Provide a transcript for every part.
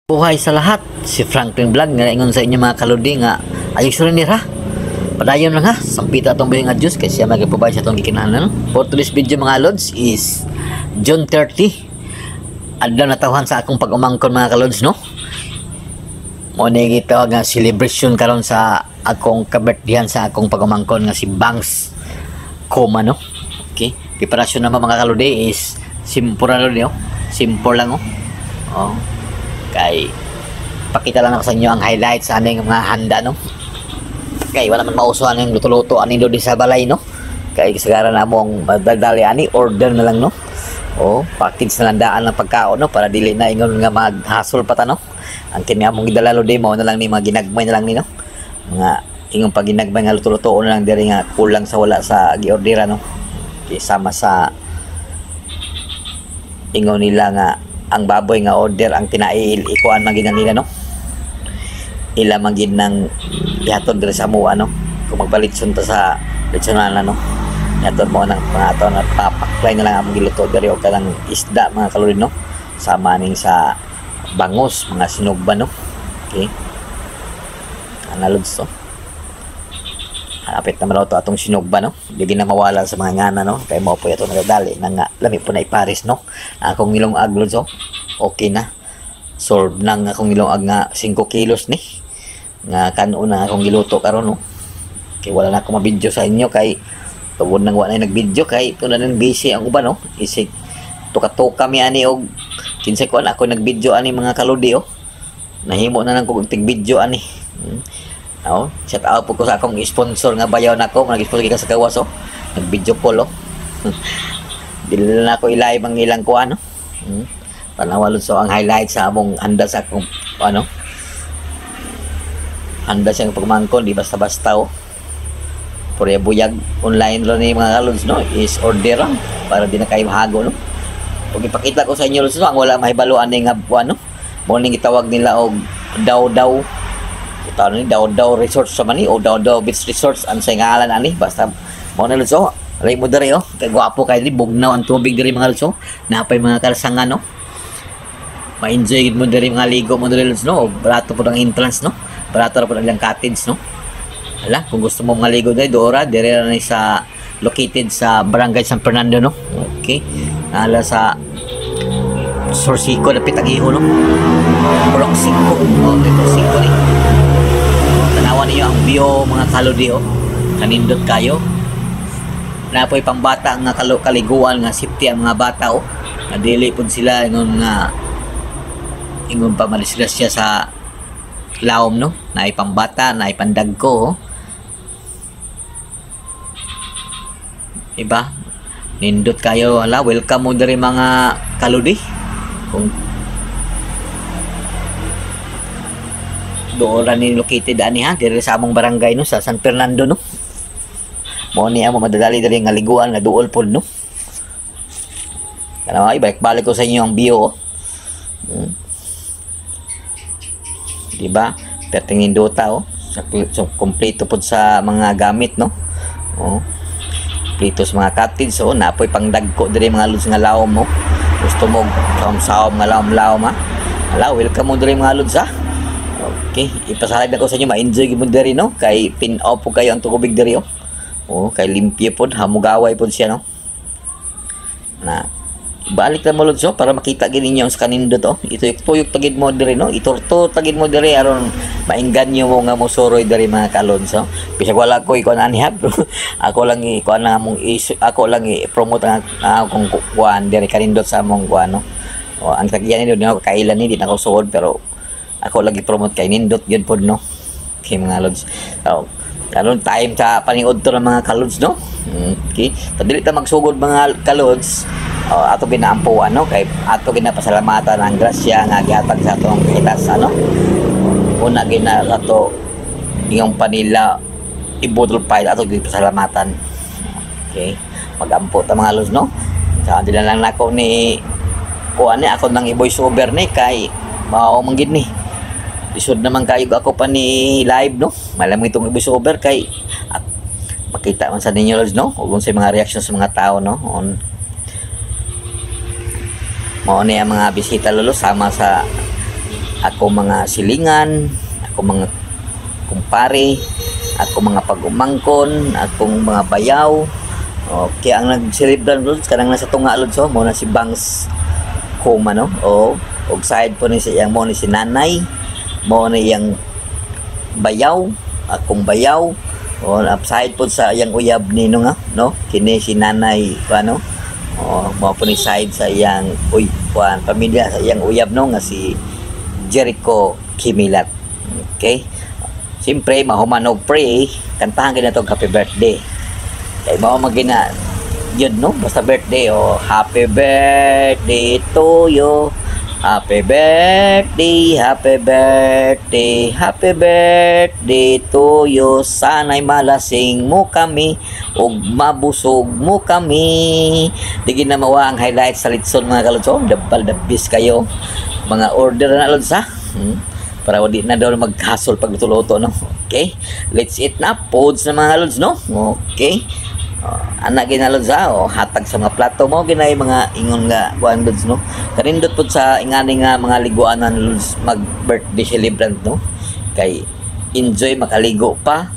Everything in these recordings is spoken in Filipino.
Buhay sa lahat, si Franklin Vlog nga ingon sa inyo mga kaludi nga ayos rin nira. Padayon lang ha, sampita atong bihing adjust kasi siya magpapabay sa atong gikinahanglan. For today's video mga lods is June 30. Adlaw na tawhan sa akong pag-umangkon mga kalods no. Mo ni gitawag nga celebration karon sa akong kabirthdayan sa akong pag-umangkon nga si Bangs Coma no. Okay, preparasyon naman mga kaludi is simple lang no. Simple lang oh. Oh. Kay pakita lang ako sa inyo ang highlights sa aning mga handa no. Kay wala man mausuhan yung luto-luto aning do di sa balay no. Kay kasagaran na mong madaldali ani order na lang no. O package na lang daan ng pagkaon no para dili na ingon nga maghasol pa ta no. Ang kini among gidalalo di mo na lang ni mga ginagmay na lang ni no. Mga ingon pag ginagmay nga luto-luto na lang diri nga kulang sa wala sa giordera no. Kay sama sa ingon nila nga ang baboy nga order ang tinail ikuan magin nila no. Ila magin nang ihatod diri sa mua no. Kung magbalitson ta sa litsonan no. Ihatod mo nang pangato na papaklay na lang ang giluto diri og kanang isda mga kalori no. Sama ning sa bangos mga sinugban no. Okay. Analogs to. Hapit naman ito atong sinugba no. Di na mawala sa mga ngana no. Kaya mo po ito nagadali na nga lami po na iparis no. Akong ilong aglod so. Okay na. Solve nang akong ilong ag nga 5 kilos ni. Nga kanon na akong giluto karon no. Kay wala na akong mabidyo sa inyo kay tungod nang wala na nagbidyo kay ito na nang busy ang uban no. Isig tuka-tuka mi ani og kinsay ko ako nagbidyo ani mga kaludi oh. Nahimo na nang kog tig-video ani. Oh, shout out po ko sa akong sponsor nga bayaw nako, nag-sponsor ka sa kawas oh. Nag-video call oh. Dili na ako i-live ang ilang kuan no. Panawalod so ang highlight sa among handa sa akong ano. Handa siyang pagmangkon di basta-basta oh. Purya buyag online lo ni mga kalods no is order lang para di na kayo hago no. Pag ipakita ko sa inyo lods no ang wala mahibaluan ni nga ano. Mo ning gitawag nila og daw-daw tawag ni daw-daw resorts sa mani o daw-daw beach resorts ang sa ngalan ani basta mo na lutso alay mo diri oh kay gwapo kay di bugnaw ang tubig diri mga lutso napay mga kalsangan no ma-enjoy gid mo diri mga ligo mo diri lutso no barato pud ang entrance no barato ra pud ang cottage no ala kung gusto mo mga ligo diri doora diri ra ni sa located sa Barangay San Fernando no okay ala sa Sorsico na Pitagiho no Block 5 oh dito 5 ni tanawan niyo ang view mga kaludi oh kanindot kayo napoy pambata nga kaliguan nga safety ang mga bata oh nadili pud sila ingon nga ingon pa malisgrasya sa laom no naay pambata naay pandagko oh iba nindot kayo hala welcome mo diri mga kaludi kung doon ni located ani ha diri sa among barangay no sa San Fernando no mo ni amo madadali diri nga liguan nga duol pod no kana ay balik ko sa inyo ang view oh. Di ba pertingin dota oh so kompleto pod sa mga gamit no oh kompleto sa mga cottage so napoy pangdagko diri mga lods nga lawom mo gusto mo saom nga lawom ha ala welcome mo diri mga lods ha. Okay, ipasalig na ko sa inyo ma-enjoy gyud diri no kay pin-off po kayo ang tubig diri oh. Oh, kay limpyo pod hamugaway pod siya no. Na balik na mo so para makita gid ninyo ang kanindot oh. Ito tuyok tagid mo diri no. Iturto tagid mo diri aron maingganyo mo nga mo suroy diri mga kalonso. Bisag wala ko ikuan ani ha. Ako lang ikuan na mong ako lang i-promote ang akong kuan diri kanindot sa among kuan no. Oh, ang tagyan ni do kailan ni di na ko suod pero ako lagi promote kay nindot yun po no kay mga lods so karon time sa paniud to ng mga kalods no okay padili ta magsugod mga kalods ato ginaampuan no kay ato ginapasalamatan ang grasya nga gihatag sa atong kitas ano una gina ato yung panila ibudol pa ato ginapasalamatan okay magampo ta mga lods no sa dila lang nako ni kuan ni ako nang i-voice over ni kay mao manggid ni isod naman kayo ako pa ni live no malam itong voice over kay at makita man sa ninyo no kung sa mga reaction sa mga tao no on mo ni ang mga bisita lolo sama sa ako mga silingan, ako mga kumpare, ako mga pag-umangkon, akong mga bayaw. Okay, ang nag-celebran lods kanang nasa tunga lods mo na si Bangs Kuma no. Og side po ni siyang mo ni si nanay, mo ni yang bayaw, akong bayaw. Upside po sa iyang uyab nino nga no, kini si nanay ano. Mo po ni side sa iyang pamilya sa iyang uyab no nga si Jericho Kimilat. Okay, siyempre mahuman og pray kantahan gina tong happy birthday kay mao magina yun no, basta birthday happy birthday to you, happy birthday, happy birthday, happy birthday to you, sana'y malasing mo kami ug mabusog mo kami. Di na mawa ang highlight sa litson mga kalutso, dabal-dabis kayo mga order na lods ha. Para wadi na daw maghasol pag luto-luto no. Okay, let's eat na pods na mga lods no. Okay, anak gina lods ha, hatag sa mga plato mo ginay mga ingon nga kuan lods no. Kanindot pud sa ingani nga mga liguanan lods mag birthday celebrant no, kay enjoy makaligo pa.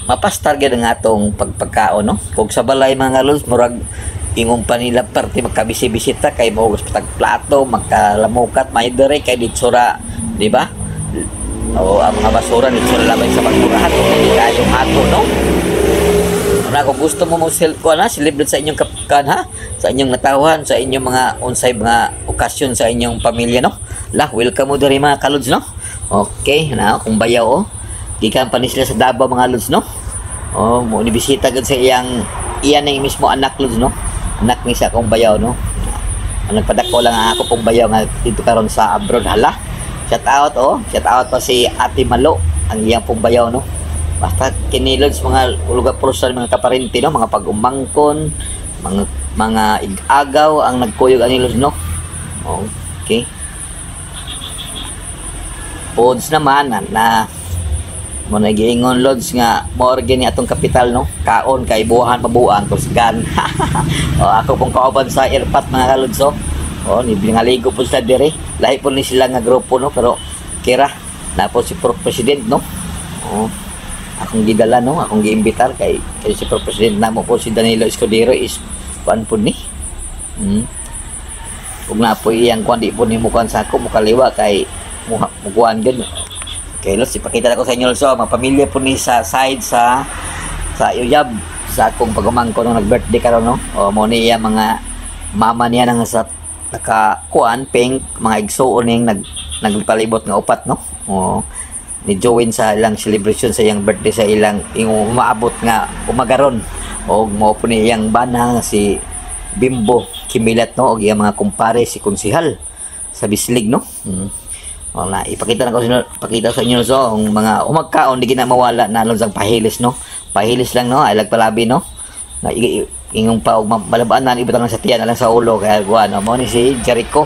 Mapastar gyud ang atong pagpagkaon no. Kung sa balay mga lods murag ingong pa nila parte magkabisi-bisita kay mo patag plato magkalamukat may dire kay ditsura di ba. Ang mga basura ditsura labay sa pagmurahan hindi kayong hato no. Kung gusto mo celebrate sa inyong kapkan ha, sa inyong natawahan, sa inyong mga unsay mga okasyon sa inyong pamilya no, welcome mo diri mga kalods no. Okay na kung bayaw gikan pa ni sila sa Davao mga lods no. Mo ni bisita gud sa iyan ang mismo anak lods no, anak ni sa akong bayaw no. Nagpadako lang ako pong bayaw nga dito karon sa abroad hala. Shout out pa si Ate Malo ang iyang pong bayaw no. Basta kinilods mga lugar prusan mga kaparente no, mga pag-umangkon, mga ig-agaw ang nagkuyog anilos no. Okay. Pods naman na mo nagiingon lods nga more gini atong kapital no, kaon kay buhan pabuan kusgan. Ako pong kauban sa airpat mga kalods ni binaligo po sila dire, lahi po ni sila nga grupo no, pero kira na po si President no. Akong gidala no, akong giimbitar kay si President namo po si Danilo Escudero is kuan po ni. Kung na po iyang kuan di po ni mukuan sa ako mukaliwa kay mukuan din. Okay, let's ipakita ko sa inyo also mga pamilya po ni sa side sa uyab sa akong pagumangko nung nag-birthday karon no. Mo ni iya mga mama niya nang sa nakakuan pink mga igsuon ning nagpalibot nga upat no. Ni join sa ilang celebration sa iyang birthday sa ilang umaabot nga umagaron mo po ni iyang bana si Bimbo Kimilat no, og iyang mga kumpare si konsihal sa Bislig no. Wala ipakita sa inyo so ang mga umagkaon di gina mawala na lang sang pahilis no. Pahilis lang no, ay lagpalabi no. Na ingong pa og malabaan na ibutang sa tiyan lang sa ulo kaya guan no. Mo ni si Jericho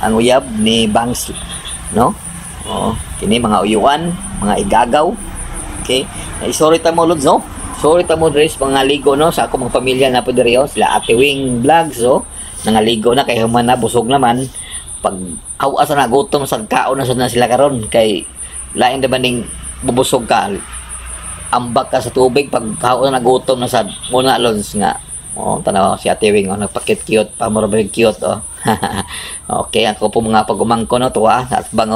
ang uyab ni Bangs no. Kini mga uyuan, mga igagaw. Okay. Sorry ta mo lods no. Sorry ta mo dress mga ligo no sa ako mga pamilya na po diri sila Ate Wing Vlogs nangaligo na kay human na busog naman. Pag awas na gutom sa kaon na sila karon kay lain naman ning bubusog ka ambak ka sa tubig pag kaon na gutom na sad muna lons nga tanaw si Ate Wing nagpakit cute pa mo cute okay ako po mga pagumangko no tuwa at bang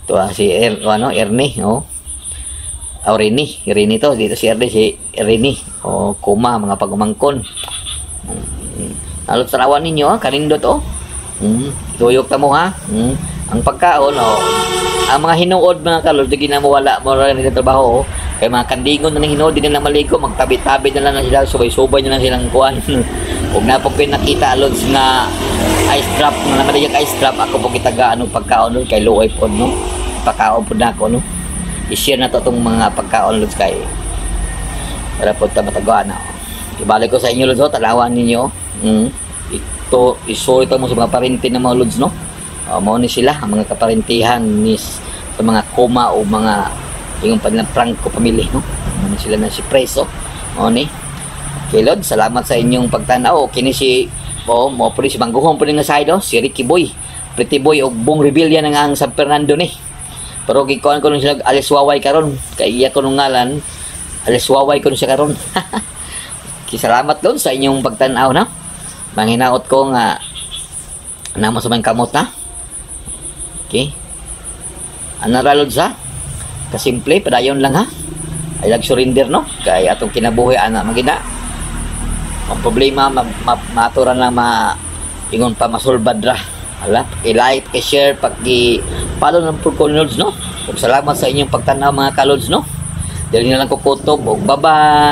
tuwa si Ernie Rini to dito si Ernie si Rini kuma mga pagumangkon alot sarawan ninyo kanindot tuyok ta mo ha. Ang pagkaon ang mga hinuod mga kalod di na mawala mo rin sa trabaho kay mga kandingon na hinuod di na maligo magtabi-tabi na lang sila subay-subay na lang silang kuan. Ug na po pinakita alods nga ice drop na naman yung ice drop ako po kitagaan og pagkaon nun kay luoy po no. Pagkaon po na ako no. I-share na to tong mga pagkaon lods kay para po ta matagaan na. Ibalik ko sa inyo lods talawan ninyo. Ito isulit mo sa mga parente ng mga lods no. Mao ni sila ang mga kaparentihan ni sa mga kuma o mga yung panilang Franco family no. Mao sila na si Preso. Mao ni. Okay Lord, salamat sa inyong pagtanaw. Kini si mo po si Mangguhong po nga side si Ricky Boy. Pretty Boy o Bong Rebilla na nga ang San Fernando ni. Pero gikuan ko nun sila Aliswaway karon. Kay iya ko nung ngalan Aliswaway ko nun siya karon. Salamat doon sa inyong pagtanaw na. Manginaot ko nga namo sa mga kamot na. Okay. Anaralod sa kasimple padayon lang ha. Ay lag surrender no. Kay atong kinabuhi ana magina. Ang problema maturan lang ingon pa masulbad ra. Ala, i-like, i-share, pag-follow ng Purcolods, no? Salamat sa inyong pagtanaw mga kalods, no? Dahil na lang ko kutob. Bye-bye!